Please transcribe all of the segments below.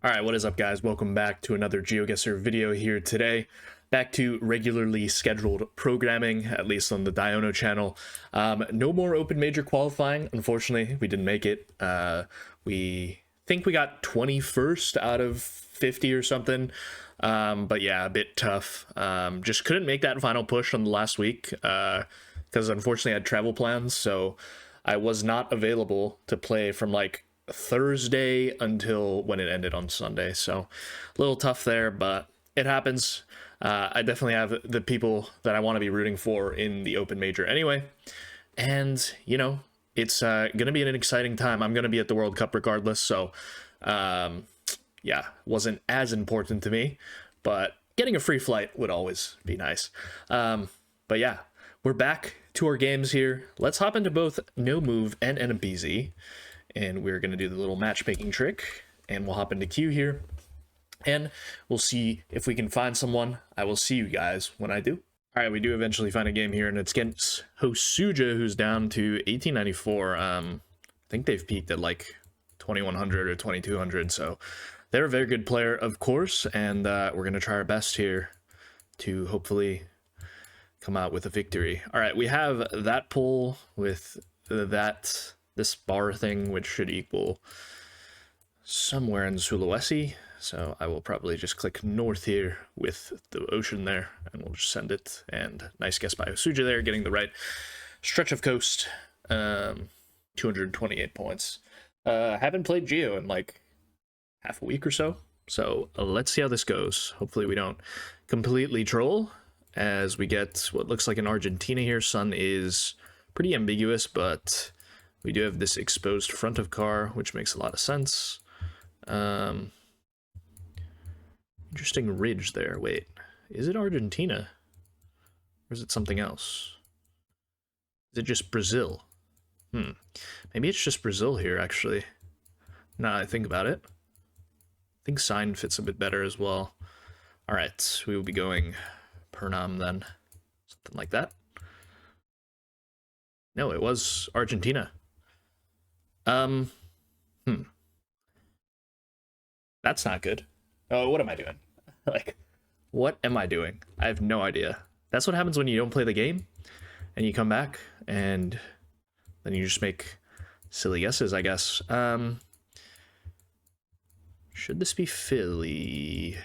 Alright, what is up guys? Welcome back to another GeoGuessr video here today. Back to regularly scheduled programming, at least on the Daiiono channel. No more open major qualifying, unfortunately. We didn't make it. We think we got 21st out of 50 or something. But yeah, a bit tough. Just couldn't make that final push on the last week because unfortunately I had travel plans, so I was not available to play from like Thursday until when it ended on Sunday. So a little tough there, but it happens. I definitely have the people that I want to be rooting for in the open major anyway. And, you know, it's going to be an exciting time. I'm going to be at the World Cup regardless. So, yeah, wasn't as important to me, but getting a free flight would always be nice. But yeah, we're back to our games here. Let's hop into both No Move and NBZ. And we're going to do the little matchmaking trick, and we'll hop into queue here, and we'll see if we can find someone. I will see you guys when I do. All right, we do eventually find a game here, and it's against Hosuja, who's down to 1894. I think they've peaked at like 2100 or 2200, so they're a very good player, of course, and we're going to try our best here to hopefully come out with a victory. All right, we have that pull with this bar thing, which should equal somewhere in Sulawesi. So I will probably just click north here with the ocean there, and we'll just send it. And nice guess by Hosuja there, getting the right stretch of coast. 228 points. Haven't played Geo in like half a week or so. So let's see how this goes. Hopefully we don't completely troll, as we get what looks like an Argentina here. Sun is pretty ambiguous, but we do have this exposed front of car, which makes a lot of sense. Interesting ridge there. Wait, is it Argentina? Or is it something else? Is it just Brazil? Maybe it's just Brazil here, actually. Now I think about it. I think sign fits a bit better as well. All right, we will be going Pernam then. Something like that. No, it was Argentina. That's not good. Oh, what am I doing? Like, what am I doing? I have no idea. That's what happens when you don't play the game and you come back and then you just make silly guesses, I guess. Should this be Philly?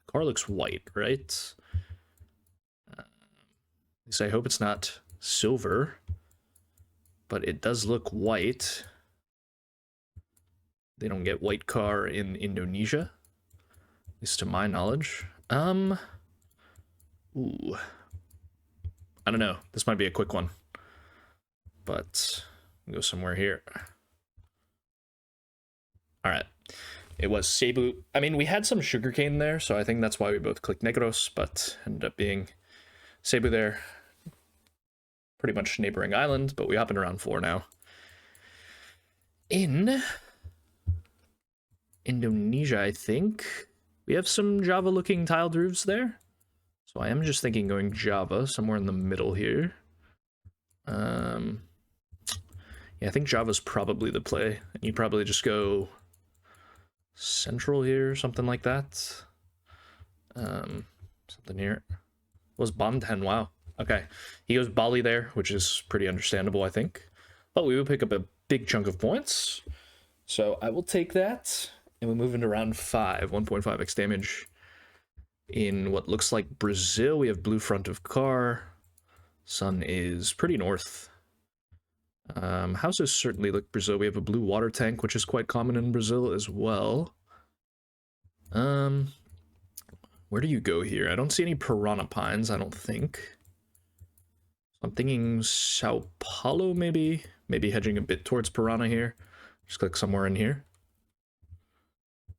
Car looks white, right? At least I hope it's not silver, but it does look white. They don't get white car in Indonesia, at least to my knowledge. Ooh. I don't know. This might be a quick one, but we'll go somewhere here. All right. It was Cebu. I mean, we had some sugarcane there, so I think that's why we both clicked Negros, but ended up being Cebu there. Pretty much neighboring island, but we hop in around 4 now. In Indonesia, I think we have some Java-looking tiled roofs there. So I am just thinking going Java, somewhere in the middle here. Yeah, I think Java's probably the play. And you probably just go central here, something like that. Something here. Was Banten, wow. Okay, he goes Bali there, which is pretty understandable, I think. But we will pick up a big chunk of points. So I will take that. And we move into round 5, 1.5x damage. In what looks like Brazil, we have blue front of car. Sun is pretty north. Houses certainly look Brazil. We have a blue water tank, which is quite common in Brazil as well. Where do you go here? I don't see any piranha pines, I don't think. I'm thinking Sao Paulo, maybe? Maybe hedging a bit towards piranha here. Just click somewhere in here.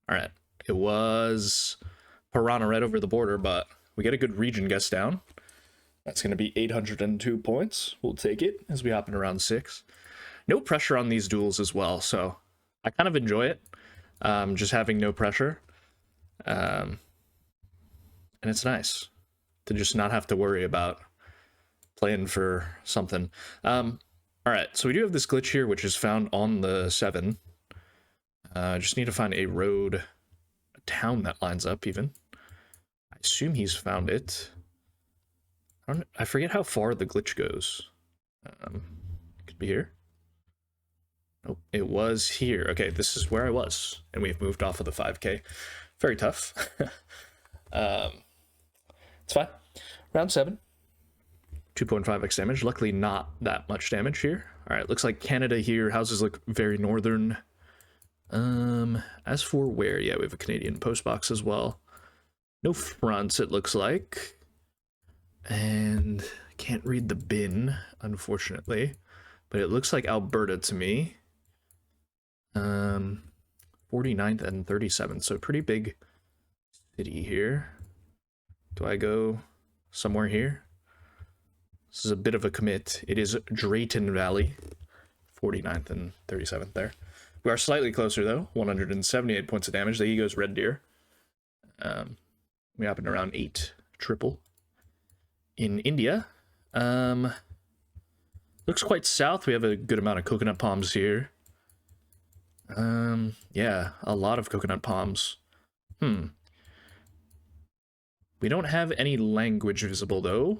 All right, it was piranha right over the border, but we get a good region guess down. That's going to be 802 points. We'll take it as we hop in around 6. No pressure on these duels as well, so I kind of enjoy it. Just having no pressure. And it's nice to just not have to worry about playing for something. All right, so we do have this glitch here, which is found on the 7. I just need to find a road, a town that lines up even. I assume he's found it. I forget how far the glitch goes. Could be here. Oh, it was here. Okay, this is where I was, and we've moved off of the 5K. Very tough. It's fine. Round 7. 2.5x damage. Luckily, not that much damage here. All right, looks like Canada here. Houses look very northern. As for where, yeah, we have a Canadian post box as well. No fronts, it looks like. And I can't read the bin, unfortunately. But it looks like Alberta to me. 49th and 37th, so pretty big city here. Do I go somewhere here? This is a bit of a commit. It is Drayton Valley, 49th and 37th there. We are slightly closer though, 178 points of damage. There he goes, Red Deer. We happened around 8 triple. In India, looks quite south. We have a good amount of coconut palms here. Yeah, a lot of coconut palms. We don't have any language visible though,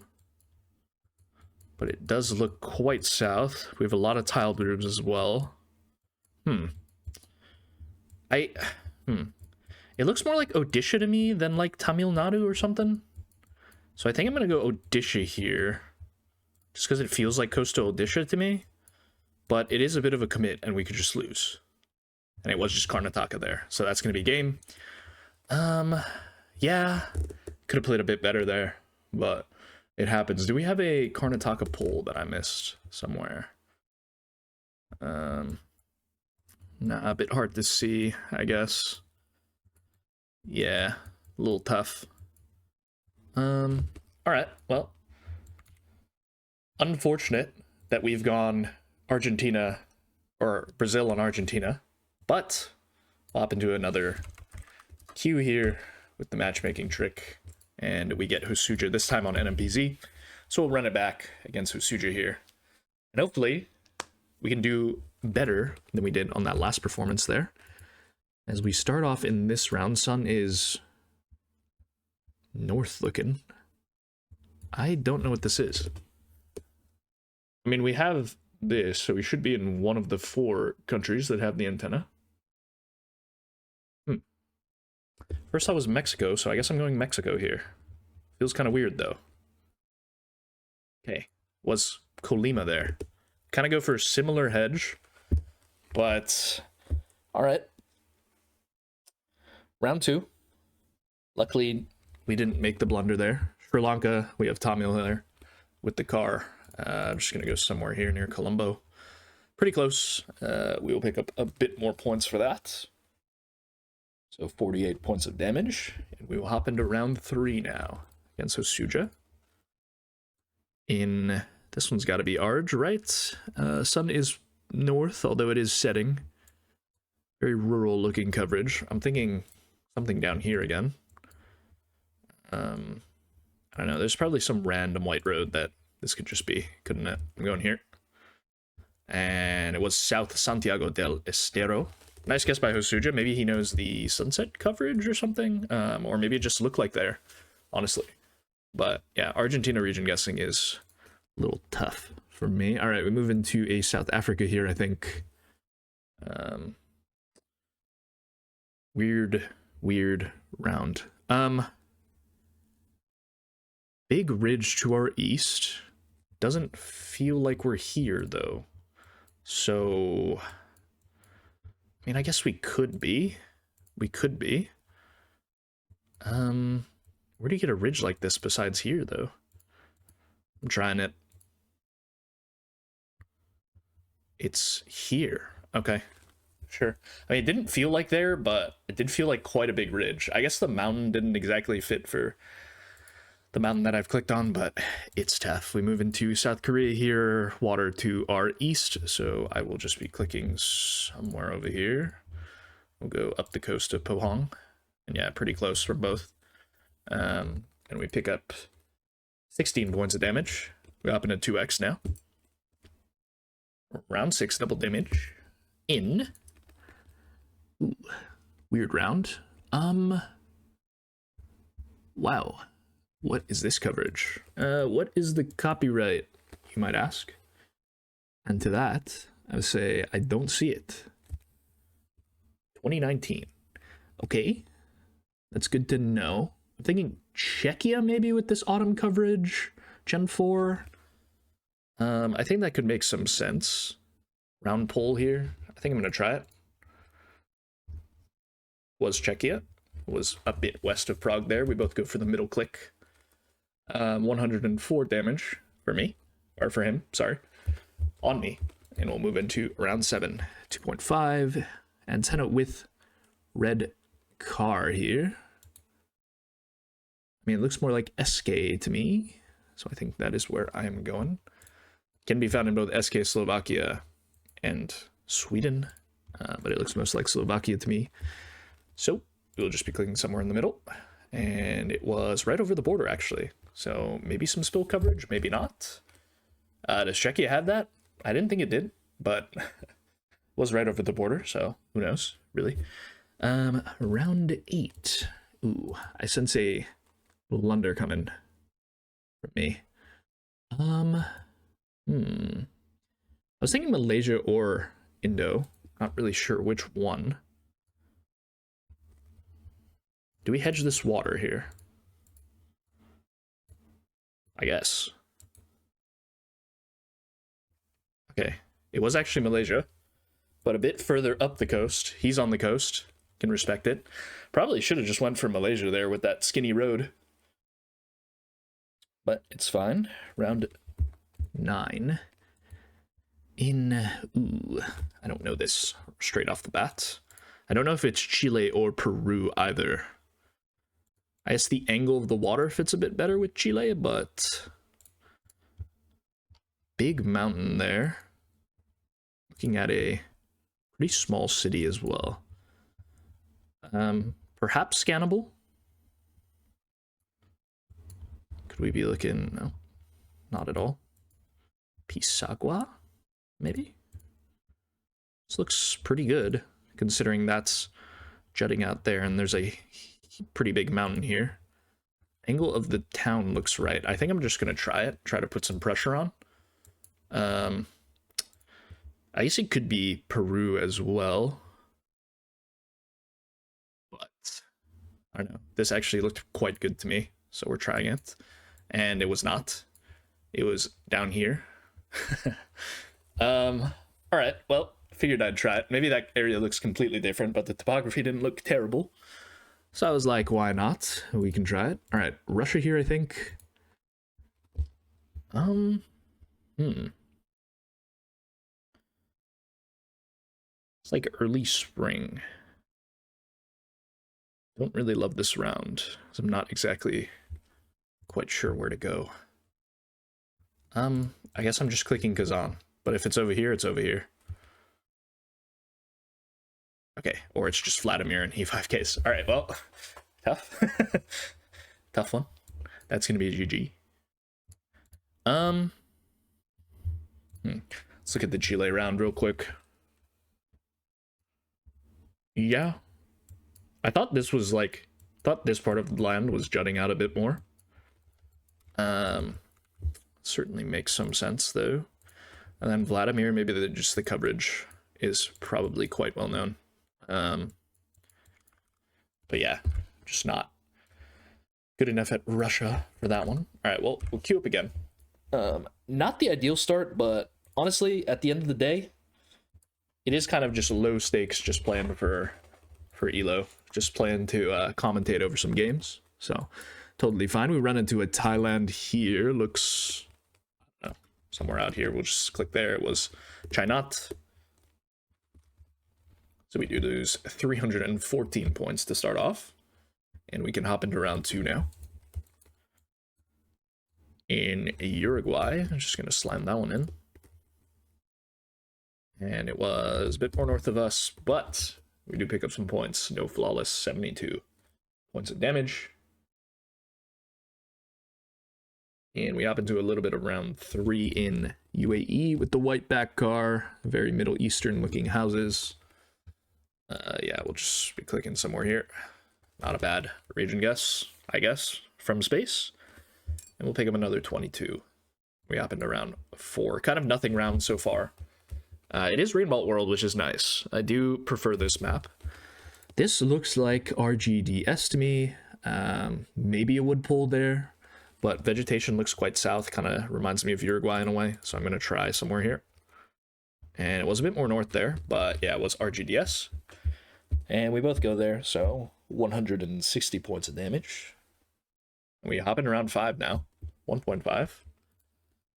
but it does look quite south. We have a lot of tiled rooms as well. It looks more like Odisha to me than like Tamil Nadu or something. So I think I'm gonna go Odisha here, just because it feels like coastal Odisha to me. But it is a bit of a commit, and we could just lose. And it was just Karnataka there, so that's gonna be game. Yeah, could have played a bit better there, but it happens. Do we have a Karnataka poll that I missed somewhere? Nah, a bit hard to see, I guess. Yeah, a little tough. All right, well, unfortunate that we've gone Argentina, or Brazil and Argentina, but we'll hop into another queue here with the matchmaking trick, and we get Hosuja, this time on NMPZ, so we'll run it back against Hosuja here, and hopefully we can do better than we did on that last performance there. As we start off in this round, sun is north looking. I don't know what this is. I mean, we have this, so we should be in one of the 4 countries that have the antenna. First I was Mexico, so I guess I'm going Mexico here. Feels kind of weird though. Okay, was Colima there. Kind of go for a similar hedge, but all right. Round 2. Luckily, we didn't make the blunder there. Sri Lanka, we have Tamil there with the car. I'm just going to go somewhere here near Colombo. Pretty close. We will pick up a bit more points for that. So 48 points of damage. And we will hop into round 3 now against Hosuja. In this one's got to be Arj, right? Sun is north, although it is setting. Very rural looking coverage. I'm thinking something down here again. I don't know. There's probably some random white road that this could just be, couldn't it? I'm going here. And it was South Santiago del Estero. Nice guess by Hosuja. Maybe he knows the sunset coverage or something. Or maybe it just looked like there, honestly. But yeah, Argentina region guessing is a little tough for me. All right, we move into a South Africa here, I think. Weird round. Big ridge to our east. Doesn't feel like we're here, though. So, I mean, I guess we could be. We could be. Where do you get a ridge like this besides here, though? I'm trying it. It's here. Okay. Sure. I mean, it didn't feel like there, but it did feel like quite a big ridge. I guess the mountain didn't exactly fit for the mountain that I've clicked on, but it's tough. We move into South Korea here, water to our east, so I will just be clicking somewhere over here. We'll go up the coast of Pohang, and yeah, pretty close for both. And we pick up 16 points of damage. We're up into 2x now. Round 6 double damage. In Ooh, weird round. Wow. What is this coverage? What is the copyright, you might ask? And to that, I would say I don't see it. 2019. Okay. That's good to know. I'm thinking Czechia maybe with this autumn coverage. Gen 4. I think that could make some sense. Round poll here. I think I'm going to try it. Was Czechia. Was a bit west of Prague there. We both go for the middle click. 104 damage for me. Or for him, sorry. On me. And we'll move into round 7. 2.5. Antenna with red car here. I mean, it looks more like SK to me. So I think that is where I am going. Can be found in both SK Slovakia and Sweden. But it looks most like Slovakia to me. So we'll just be clicking somewhere in the middle. And it was right over the border, actually. So maybe some spill coverage, maybe not. Does Czechia have that? I didn't think it did, but was right over the border, so who knows, really. Round 8. Ooh, I sense a blunder coming from me. I was thinking Malaysia or Indo. Not really sure which one. Do we hedge this water here? I guess. Okay, it was actually Malaysia, but a bit further up the coast. He's on the coast, can respect it. Probably should have just went for Malaysia there with that skinny road. But it's fine. Round 9. Ooh, I don't know this straight off the bat. I don't know if it's Chile or Peru either. I guess the angle of the water fits a bit better with Chile, but big mountain there. Looking at a pretty small city as well. Perhaps scannable. Could we be looking? No, not at all. Pisagua, maybe? This looks pretty good, considering that's jutting out there and there's a pretty big mountain here. Angle of the town looks right. I think I'm just going to try it, try to put some pressure on. I guess it could be Peru as well. But I don't know. This actually looked quite good to me, so we're trying it. And it was not. It was down here. All right, well, figured I'd try it. Maybe that area looks completely different, but the topography didn't look terrible. So I was like, why not? We can try it. All right, Russia here, I think. It's like early spring. Don't really love this round, because I'm not exactly quite sure where to go. I guess I'm just clicking Kazan, but if it's over here, it's over here. Okay, or it's just Vladimir and E5 case. All right, well, tough. Tough one. That's gonna be a GG. Let's look at the Chile round real quick. Yeah, I thought this was like, this part of the land was jutting out a bit more. Certainly makes some sense though. And then Vladimir, maybe just the coverage is probably quite well known. But yeah, just not good enough at Russia for that one. All right, well, we'll queue up again. Not the ideal start, but honestly, at the end of the day, it is kind of just low stakes, just playing for Elo, just playing to commentate over some games. So totally fine. We run into a Thailand here. Looks somewhere out here. We'll just click there. It was Chainat. So we do lose 314 points to start off. And we can hop into round 2 now. In Uruguay, I'm just going to slam that one in. And it was a bit more north of us, but we do pick up some points. No flawless, 72 points of damage. And we hop into a little bit of round 3 in UAE with the white back car, very Middle Eastern looking houses. Yeah, we'll just be clicking somewhere here. Not a bad region guess, I guess, from space. And we'll pick up another 22. We happened around 4. Kind of nothing round so far. It is Rainbolt World, which is nice. I do prefer this map. This looks like RGDS to me. Maybe a wood pole there. But vegetation looks quite south. Kind of reminds me of Uruguay in a way. So I'm going to try somewhere here. And it was a bit more north there. But yeah, it was RGDS. And we both go there. So 160 points of damage. We hop in around 5 now. 1.5.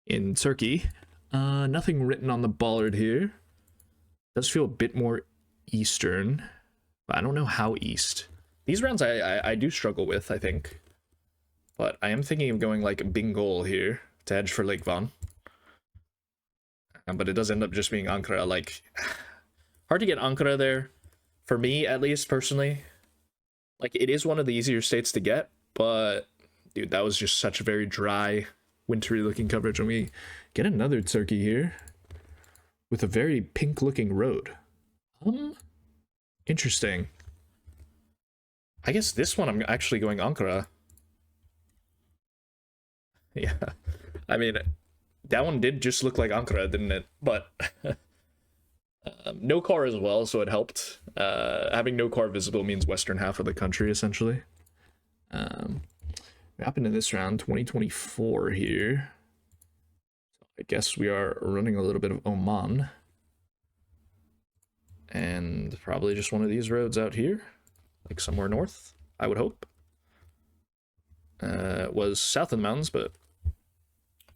In Turkey. Nothing written on the bollard here. Does feel a bit more eastern. But I don't know how east. These rounds I do struggle with, I think. But I am thinking of going like Bingöl here to hedge for Lake Van. But it does end up just being Ankara. Like, hard to get Ankara there. For me, at least, personally. Like, it is one of the easier states to get. But, dude, that was just such a very dry, wintry looking coverage. And we get another Turkey here. With a very pink looking road. Interesting. I guess this one I'm actually going Ankara. Yeah. I mean, that one did just look like Ankara, didn't it? But no car as well, so it helped. Having no car visible means western half of the country, essentially. We hop into this round, 2024 here. I guess we are running a little bit of Oman. And probably just one of these roads out here. Like somewhere north, I would hope. It was south of the mountains, but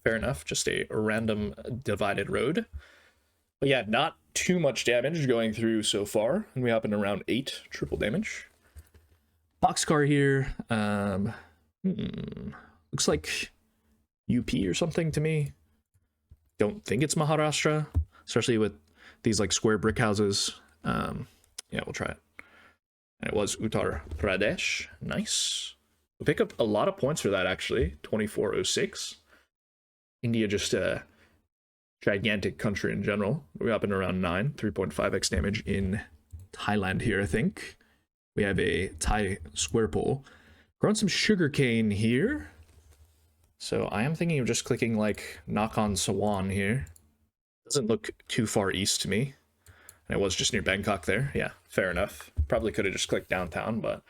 fair enough. Just a random divided road. But yeah, not too much damage going through so far. And we hop in around 8, triple damage. Boxcar here. Looks like UP or something to me. Don't think it's Maharashtra, especially with these like square brick houses. Yeah, we'll try it. And it was Uttar Pradesh. Nice. We'll pick up a lot of points for that, actually. 2406. India just a gigantic country in general. We hop in around 9. 3.5x damage in Thailand here, I think. We have a Thai square pole. Growing some sugarcane here. So I am thinking of just clicking like Nakhon Sawan here. Doesn't look too far east to me. And it was just near Bangkok there. Yeah, fair enough. Probably could have just clicked downtown, but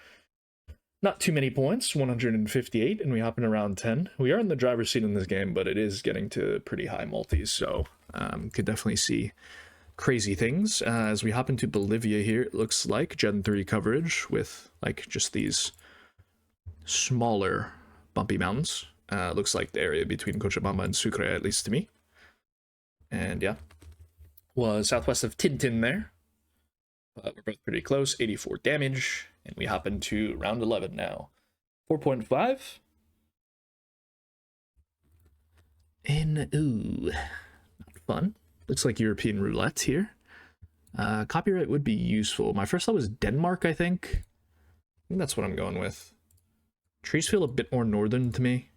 not too many points. 158, and we hop in around 10. We are in the driver's seat in this game, but it is getting to pretty high multis, so could definitely see crazy things. As we hop into Bolivia here, it looks like Gen 3 coverage with like just these smaller bumpy mountains. Looks like the area between Cochabamba and Sucre, at least to me. And yeah, was southwest of Tintin there. We're both pretty close. 84 damage, and we hop into round 11 now. 4.5. And ooh, not fun. Looks like European roulette here. Copyright would be useful. My first thought was Denmark, I think. I think that's what I'm going with. Trees feel a bit more northern to me.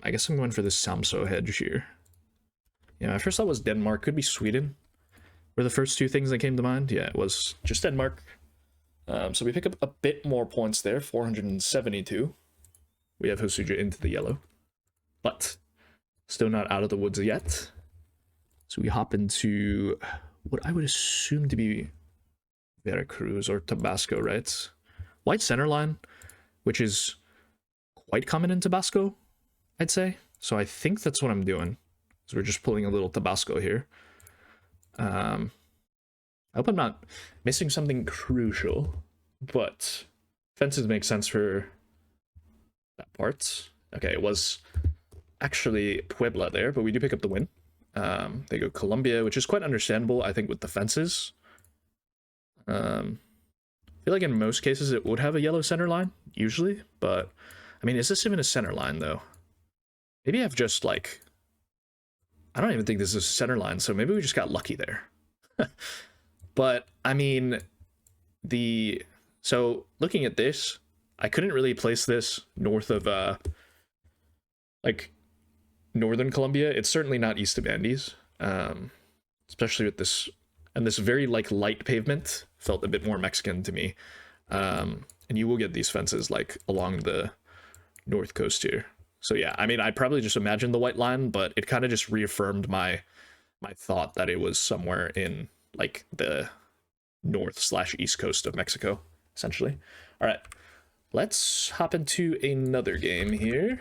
I guess I'm going for this Samso hedge here. Yeah, my first thought was Denmark. Could be Sweden. Were the first two things that came to mind? Yeah, it was just Denmark. So we pick up a bit more points there, 472. We have Hosuja into the yellow. But still not out of the woods yet. So we hop into what I would assume to be Veracruz or Tabasco, right? White center line, which is quite common in Tabasco, I'd say. So I think that's what I'm doing. So we're just pulling a little Tabasco here. I hope I'm not missing something crucial, but fences make sense for that part. Okay, it was actually Puebla there, but we do pick up the win. They go Colombia, which is quite understandable, I think, with the fences. I feel like in most cases it would have a yellow center line, usually, but I mean, is this even a center line, though? Maybe I've just, like, I don't even think this is a center line, so maybe we just got lucky there. But, I mean, so looking at this, I couldn't really place this north of, like, northern Colombia. It's certainly not east of Andes, especially with this and this very like light pavement felt a bit more Mexican to me. And you will get these fences like along the north coast here. So yeah, I mean, I probably just imagined the white line, but it kind of just reaffirmed my thought that it was somewhere in like the north/east coast of Mexico, essentially. All right, let's hop into another game here.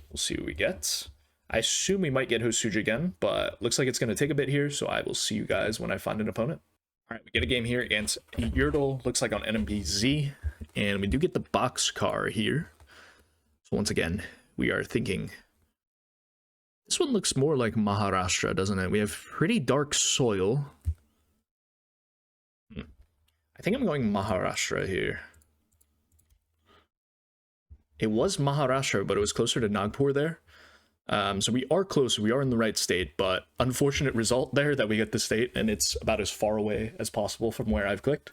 We'll see what we get. I assume we might get Hosuji again, but looks like it's going to take a bit here, so I will see you guys when I find an opponent. All right, we get a game here against Yertle, looks like on NMPZ, and we do get the box car here. So once again, we are thinking... This one looks more like Maharashtra, doesn't it? We have pretty dark soil. I think I'm going Maharashtra here. It was Maharashtra, but it was closer to Nagpur there. So we are close, we are in the right state, but unfortunate result there that we get the state, and it's about as far away as possible from where I've clicked.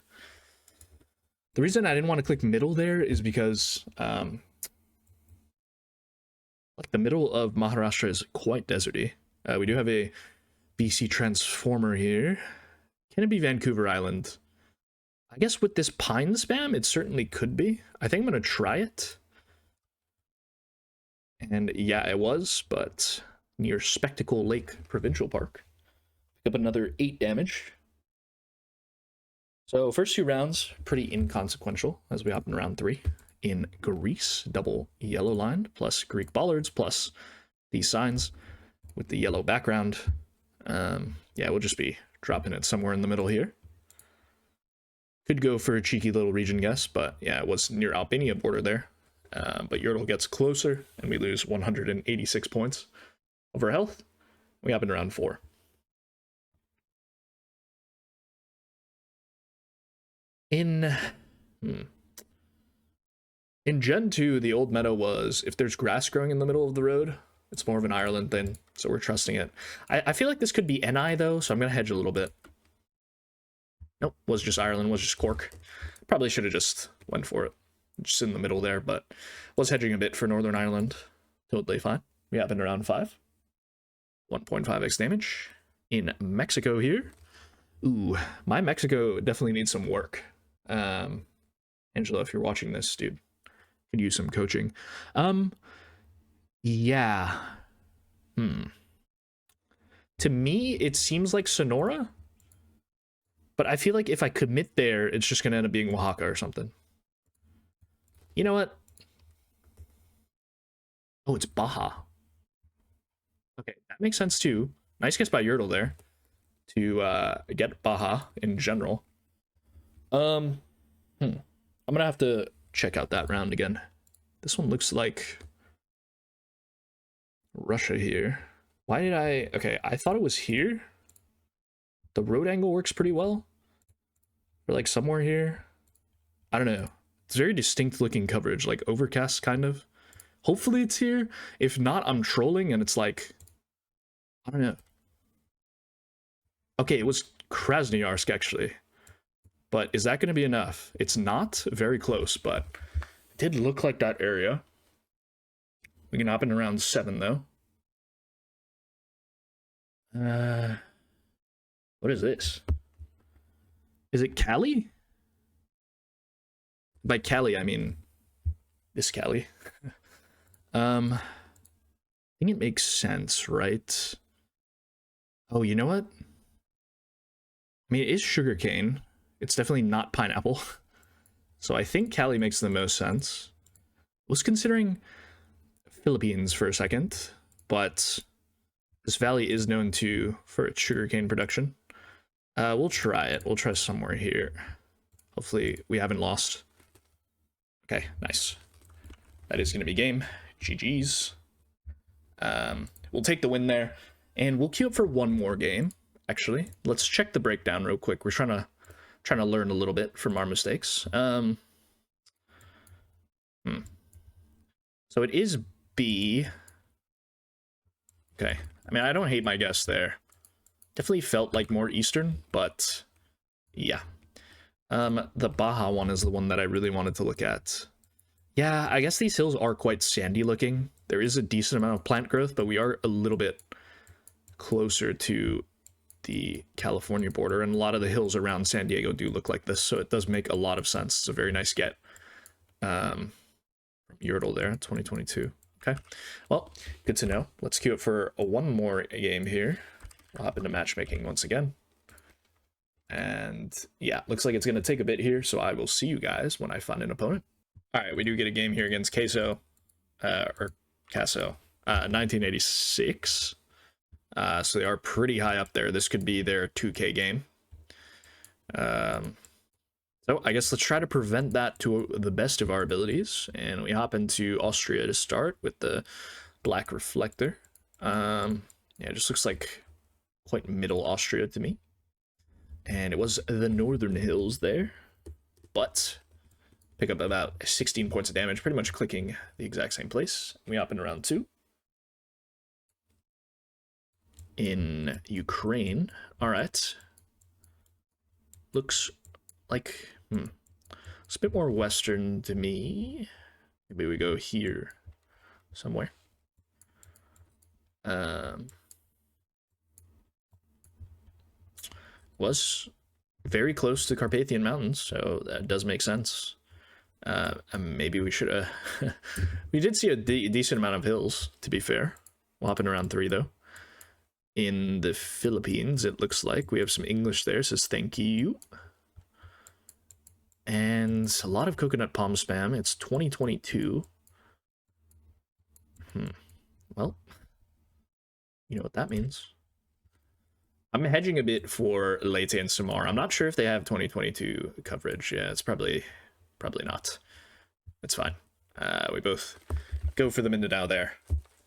The reason I didn't want to click middle there is because like the middle of Maharashtra is quite deserty. We do have a BC transformer here. Can it be Vancouver Island? I guess with this pine spam, it certainly could be. I think I'm going to try it. And yeah, it was, but near Spectacle Lake Provincial Park. Pick up another 8 damage. So first 2 rounds, pretty inconsequential as we hop in round 3. In Greece, double yellow line, plus Greek bollards, plus these signs with the yellow background. Yeah, we'll just be dropping it somewhere in the middle here. Could go for a cheeky little region guess, but yeah, it was near Albania border there. But Yertle gets closer, and we lose 186 points of our health. We hop in round 4. In Gen 2, the old meta was, if there's grass growing in the middle of the road, it's more of an Ireland thing, so we're trusting it. I feel like this could be NI, though, so I'm going to hedge a little bit. Nope, was just Ireland, was just Cork. Probably should have just went for it. Just in the middle there, but was hedging a bit for Northern Ireland. Totally fine. We happened around 5. 1.5x damage. In Mexico here. Ooh, my Mexico definitely needs some work. Angela, if you're watching this, dude, could use some coaching. Yeah. To me, it seems like Sonora. But I feel like if I commit there, it's just going to end up being Oaxaca or something. You know what? Oh, it's Baja. Okay, that makes sense too. Nice guess by Yertle there to get Baja in general. I'm gonna have to check out that round again. This one looks like Russia here. Why did I... Okay, I thought it was here. The road angle works pretty well. Or like somewhere here. I don't know. It's very distinct looking coverage, like overcast kind of. Hopefully it's here. If not, I'm trolling and it's like, I don't know. Okay, it was Krasnoyarsk actually. But is that going to be enough? It's not. Very close, but it did look like that area. We can hop in around 7 though. What is this? Is it Cali? By Cali, I mean this Cali. I think it makes sense, right? Oh, you know what? I mean, it is sugarcane. It's definitely not pineapple. So I think Cali makes the most sense. Was considering Philippines for a second, but this valley is known for its sugarcane production. We'll try it. We'll try somewhere here. Hopefully we haven't lost. Okay, nice. That is going to be game. GG's. We'll take the win there, and we'll queue up for one more game. Actually, let's check the breakdown real quick. We're trying to learn a little bit from our mistakes. So it is B. Okay. I mean, I don't hate my guess there. Definitely felt like more Eastern, but yeah. The Baja one is the one that I really wanted to look at. Yeah, I guess these hills are quite sandy looking. There is a decent amount of plant growth, but we are a little bit closer to the California border, and a lot of the hills around San Diego do look like this, so it does make a lot of sense. It's a very nice get. From Yertle there, 2022. Okay, well, good to know. Let's queue up for one more game here. I'll hop into matchmaking once again. And yeah, looks like it's going to take a bit here, so I will see you guys when I find an opponent. All right, we do get a game here against Kaso, or Kaso, 1986. So they are pretty high up there. This could be their 2K game. So I guess let's try to prevent that to the best of our abilities. And we hop into Austria to start with the black reflector. Yeah, it just looks like quite middle Austria to me. And it was the northern hills there. But pick up about 16 points of damage, pretty much clicking the exact same place. We hop into round 2. In Ukraine. All right. Looks like it's a bit more western to me. Maybe we go here somewhere. Was very close to Carpathian Mountains, so that does make sense. Maybe we should we did see a decent amount of hills, to be fair. We'll hop in around 3 though. In the Philippines, it looks like we have some English there. It says thank you. And a lot of coconut palm spam. It's 2022. Well, you know what that means. I'm hedging a bit for Leyte and Samar. I'm not sure if they have 2022 coverage. Yeah, it's probably not. It's fine. We both go for the Mindanao there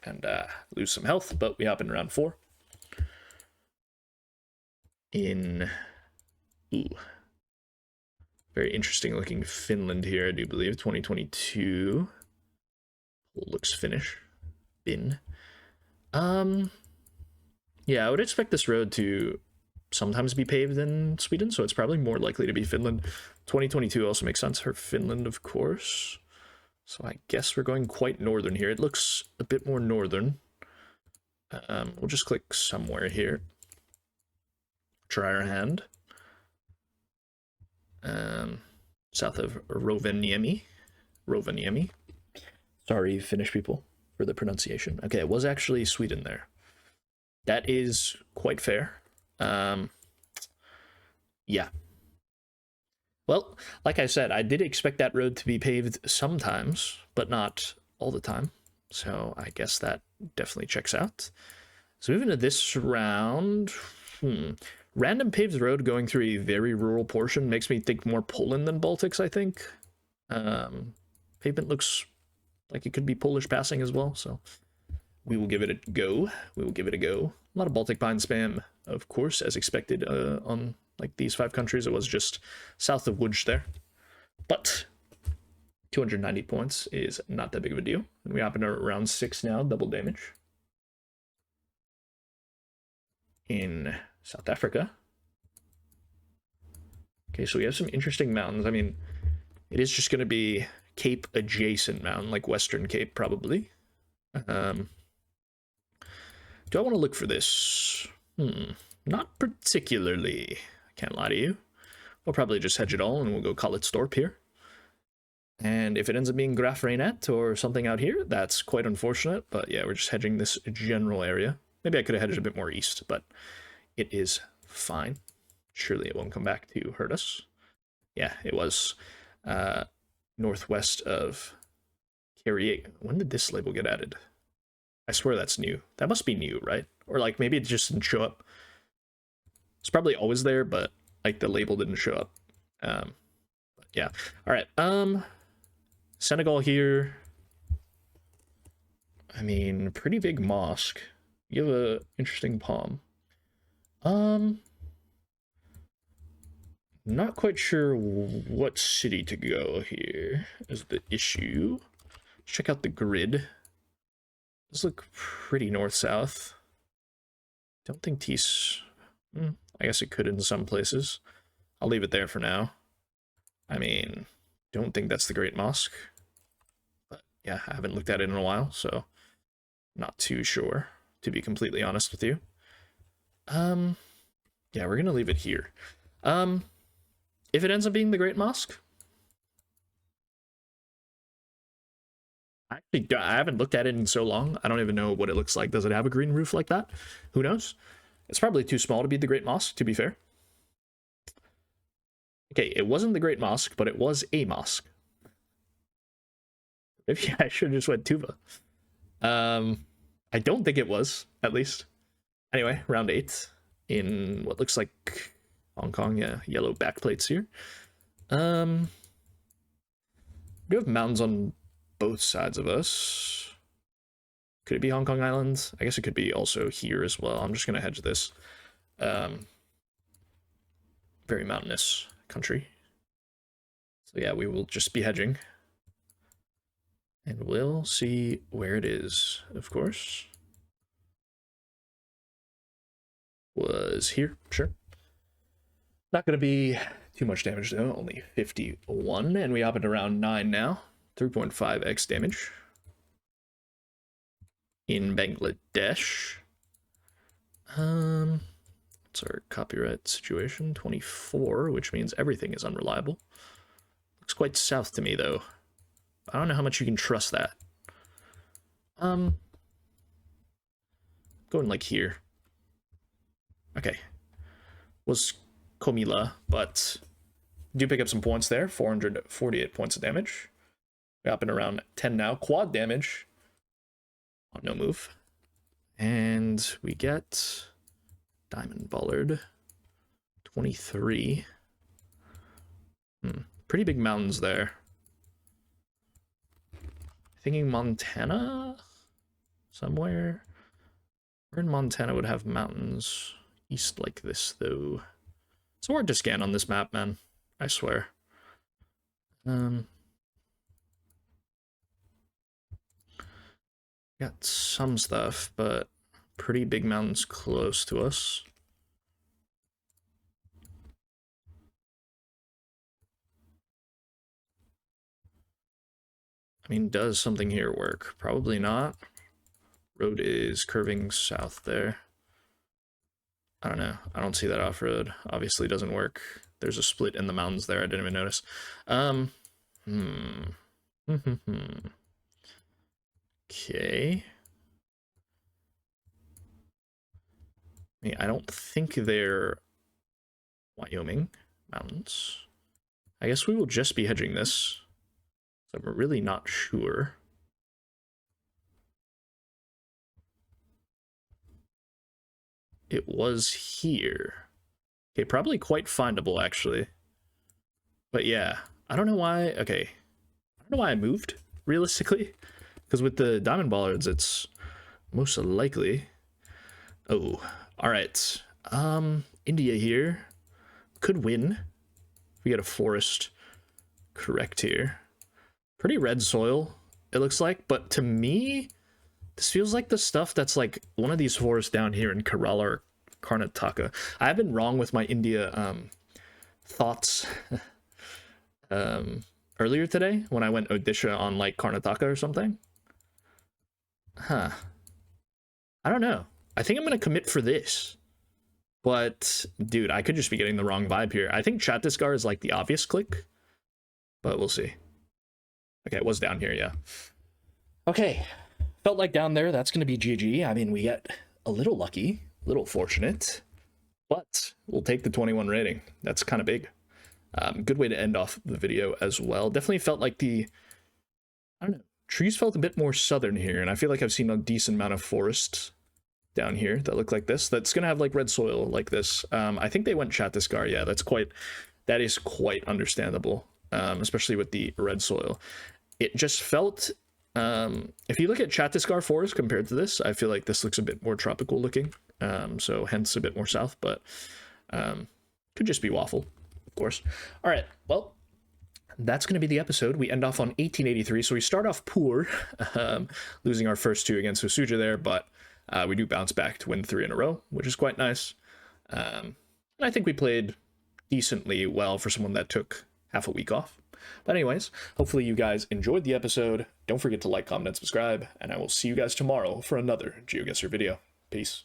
and lose some health, but we hop in round 4. In very interesting looking Finland here, I do believe. 2022. Looks Finnish. Bin. Yeah, I would expect this road to sometimes be paved in Sweden, so it's probably more likely to be Finland. 2022 also makes sense for Finland, of course. So I guess we're going quite northern here. It looks a bit more northern. We'll just click somewhere here. Try our hand. South of Rovaniemi. Sorry, Finnish people, for the pronunciation. Okay, it was actually Sweden there. That is quite fair. Yeah. Well, like I said, I did expect that road to be paved sometimes, but not all the time. So I guess that definitely checks out. So moving to this round, random paved road going through a very rural portion makes me think more Poland than Baltics, I think. Pavement looks like it could be Polish passing as well, so we will give it a go. A lot of Baltic pine spam, of course, as expected on like these 5 countries. It was just south of Łódź there. But 290 points is not that big of a deal. And we hop into round 6 now, double damage. In South Africa. Okay, so we have some interesting mountains. I mean, it is just going to be Cape adjacent mountain, like Western Cape probably. Do I want to look for this? Not particularly. I can't lie to you. We'll probably just hedge it all and we'll go call it Storp here. And if it ends up being Graf Reynet or something out here, that's quite unfortunate. But yeah, we're just hedging this general area. Maybe I could have hedged a bit more east, but it is fine. Surely it won't come back to hurt us. Yeah, it was northwest of Carrier. When did this label get added? I swear that's new. That must be new, right? Or like maybe it just didn't show up. It's probably always there, but like the label didn't show up. But yeah. All right. Senegal here. I mean, pretty big mosque. You have a interesting palm. Not quite sure what city to go here is the issue. Let's check out the grid. Does look pretty north-south. Don't think Tis. I guess it could in some places. I'll leave it there for now. I mean, don't think that's the Great Mosque. But yeah, I haven't looked at it in a while, so not too sure, to be completely honest with you. Yeah, we're gonna leave it here. If it ends up being the Great Mosque, I haven't looked at it in so long. I don't even know what it looks like. Does it have a green roof like that? Who knows? It's probably too small to be the Great Mosque, to be fair. Okay, it wasn't the Great Mosque, but it was a mosque. Maybe I should have just went Tuva. I don't think it was, at least. Anyway, round 8 in what looks like Hong Kong. Yeah, yellow backplates here. We have mountains on both sides of us. Could it be Hong Kong Island? I guess it could be also here as well. I'm just gonna hedge this. Very mountainous country. So yeah, we will just be hedging. And we'll see where it is, of course. Was here, sure. Not going to be too much damage though, only 51, and we hop it around 9 now. 3.5x damage. In Bangladesh. What's our copyright situation? 24, which means everything is unreliable. Looks quite south to me though. I don't know how much you can trust that. Going like here. Okay. Was Komila, but do pick up some points there. 448 points of damage. We're up in around 10 now. Quad damage. Oh, no move. And we get Diamond Bollard. 23. Pretty big mountains there. Thinking Montana? Somewhere? Where in Montana would have mountains east like this, though? It's hard to scan on this map, man. I swear. Got some stuff, but pretty big mountains close to us. I mean, does something here work? Probably not. Road is curving south there. I don't know. I don't see that off-road. Obviously doesn't work. There's a split in the mountains there. I didn't even notice. Okay. I mean, I don't think they're Wyoming mountains. I guess we will just be hedging this. So I'm really not sure. It was here. Okay, probably quite findable, actually. But yeah, I don't know why. Okay, I don't know why I moved, realistically. Because with the Diamond Bollards, it's most likely. Oh, all right. India here could win. We get a forest correct here. Pretty red soil, it looks like. But to me, this feels like the stuff that's like one of these forests down here in Kerala or Karnataka. I've been wrong with my India thoughts earlier today when I went Odisha on like Karnataka or something. Huh. I don't know. I think I'm going to commit for this. But, dude, I could just be getting the wrong vibe here. I think Chhattisgarh is like the obvious click. But we'll see. Okay, it was down here, yeah. Okay. Felt like down there, that's going to be GG. I mean, we get a little lucky, a little fortunate. But we'll take the 21 rating. That's kind of big. Good way to end off the video as well. Definitely felt like I don't know, trees felt a bit more southern here, and I feel like I've seen a decent amount of forests down here that look like this. That's gonna have like red soil like this. I think they went Chhattisgarh. Yeah, that is quite understandable, especially with the red soil. It just felt, if you look at Chhattisgarh forest compared to this, I feel like this looks a bit more tropical looking. So hence a bit more south, but could just be waffle, of course. All right, well, that's going to be the episode. We end off on 1883, so we start off poor, losing our first 2 against Hosuja there, but we do bounce back to win 3 in a row, which is quite nice. And I think we played decently well for someone that took half a week off. But anyways, hopefully you guys enjoyed the episode. Don't forget to like, comment, and subscribe, and I will see you guys tomorrow for another GeoGuessr video. Peace.